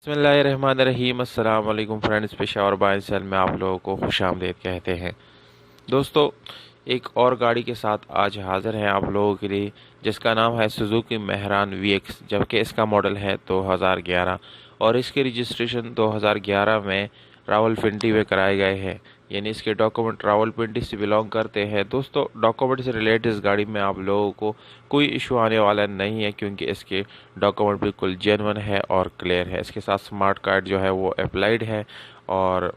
बिस्मिल्लाहिर्रहमानिर्रहीम। अस्सलाम वालेकुम फ्रेंड्स, पेशावर बाय सेल में आप लोगों को खुशामदीद कहते हैं। दोस्तों, एक और गाड़ी के साथ आज हाज़िर हैं आप लोगों के लिए, जिसका नाम है सुजुकी मेहरान वीएक्स, जबकि इसका मॉडल है 2011 और इसके रजिस्ट्रेशन 2011 में रावलपिंडी में कराए गए हैं। यानी इसके डॉक्यूमेंट रावलपिंडी से बिलोंग करते हैं। दोस्तों, डॉक्यूमेंट से रिलेटेड इस गाड़ी में आप लोगों को कोई इशू आने वाला नहीं है, क्योंकि इसके डॉक्यूमेंट बिल्कुल जेन्युइन है और क्लियर है। इसके साथ स्मार्ट कार्ड जो है वो अप्लाइड है और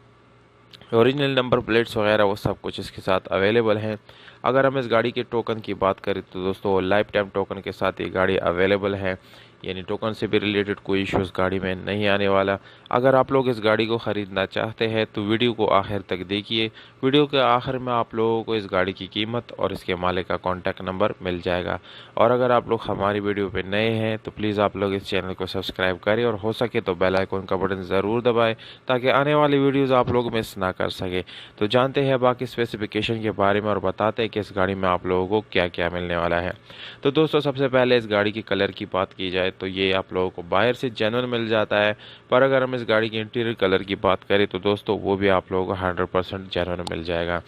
ओरिजिनल नंबर प्लेट्स वगैरह वो सब कुछ इसके साथ अवेलेबल हैं। अगर हम इस गाड़ी के टोकन की बात करें तो दोस्तों, लाइफ टाइम टोकन के साथ ये गाड़ी अवेलेबल है। यानी टोकन से भी रिलेटेड कोई इशू इस गाड़ी में नहीं आने वाला। अगर आप लोग इस गाड़ी को ख़रीदना चाहते हैं तो वीडियो को आखिर तक देखिए। वीडियो के आखिर में आप लोगों को इस गाड़ी की कीमत और इसके मालिक का कॉन्टैक्ट नंबर मिल जाएगा। और अगर आप लोग हमारी वीडियो पे नए हैं तो प्लीज़ आप लोग इस चैनल को सब्सक्राइब करें और हो सके तो बेल आइकन का बटन ज़रूर दबाएं, ताकि आने वाली वीडियोज़ आप लोग मिस ना कर सके। तो जानते हैं बाकी स्पेसिफिकेशन के बारे में और बताते हैं कि इस गाड़ी में आप लोगों को क्या क्या मिलने वाला है। तो दोस्तों, सबसे पहले इस गाड़ी की कलर की बात की जाए तो ये आप लोगों को बाहर से जेन्युइन मिल जाता है, पर अगर हम इस गाड़ी की इंटीरियर कलर की बात करें तो दोस्तों वो भी आप लोगों को 100% जेन्युइन मिल जाएगा।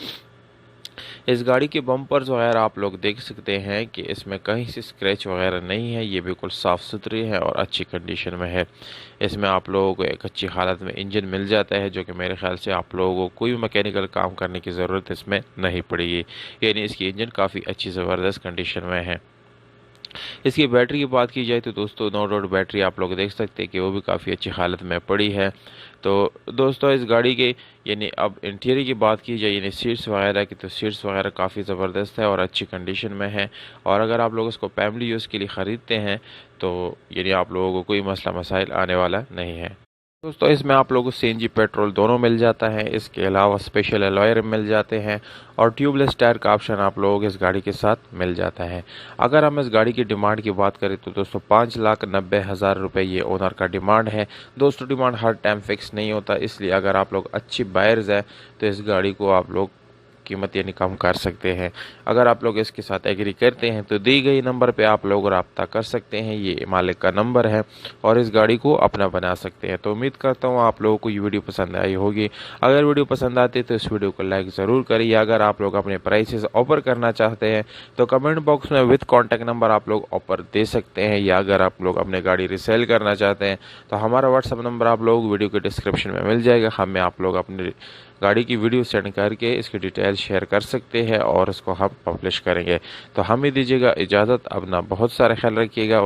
इस गाड़ी के बम्पर्स वगैरह आप लोग देख सकते हैं कि इसमें कहीं से स्क्रैच वगैरह नहीं है। ये बिल्कुल साफ़ सुथरी है और अच्छी कंडीशन में है। इसमें आप लोगों को एक अच्छी हालत में इंजन मिल जाता है, जो कि मेरे ख्याल से आप लोगों को कोई मैकेनिकल काम करने की ज़रूरत इसमें नहीं पड़ेगी। यानी इसकी इंजन काफ़ी अच्छी ज़बरदस्त कंडीशन में है। इसकी बैटरी की बात की जाए तो दोस्तों, नो डाउट बैटरी आप लोग देख सकते हैं कि वो भी काफ़ी अच्छी हालत में पड़ी है। तो दोस्तों, इस गाड़ी के यानी अब इंटीरियर की बात की जाए, यानी सीट्स वगैरह की, तो सीट्स वगैरह काफ़ी ज़बरदस्त है और अच्छी कंडीशन में है। और अगर आप लोग इसको फैमिली यूज़ के लिए ख़रीदते हैं तो यानी आप लोगों को कोई मसला मसाइल आने वाला नहीं है। दोस्तों, इसमें आप लोगों को सीएनजी पेट्रोल दोनों मिल जाता है। इसके अलावा स्पेशल अलॉय रिम मिल जाते हैं और ट्यूबलेस टायर का ऑप्शन आप लोगों को इस गाड़ी के साथ मिल जाता है। अगर हम इस गाड़ी की डिमांड की बात करें तो दोस्तों, 5,90,000 रुपये ये ओनर का डिमांड है। दोस्तों, डिमांड हर टाइम फिक्स नहीं होता, इसलिए अगर आप लोग अच्छी बायर्स हैं तो इस गाड़ी को आप लोग कीमत यानी कम कर सकते हैं। अगर आप लोग इसके साथ एग्री करते हैं तो दी गई नंबर पे आप लोग रब्ता कर सकते हैं। ये मालिक का नंबर है और इस गाड़ी को अपना बना सकते हैं। तो उम्मीद करता हूँ आप लोगों को ये वीडियो पसंद आई होगी। अगर वीडियो पसंद आती है तो इस वीडियो को लाइक ज़रूर करिए। अगर आप लोग अपने प्राइसेस ऑफर करना चाहते हैं तो कमेंट बॉक्स में विद कॉन्टैक्ट नंबर आप लोग ऑफर दे सकते हैं, या अगर आप लोग अपने गाड़ी रिसेल करना चाहते हैं तो हमारा व्हाट्सअप नंबर आप लोग वीडियो के डिस्क्रिप्शन में मिल जाएगा। हमें आप लोग अपनी गाड़ी की वीडियो सेंड करके इसकी डिटेल शेयर कर सकते हैं और इसको हम पब्लिश करेंगे। तो हमें दीजिएगा इजाज़त। अपना बहुत सारा ख्याल रखिएगा।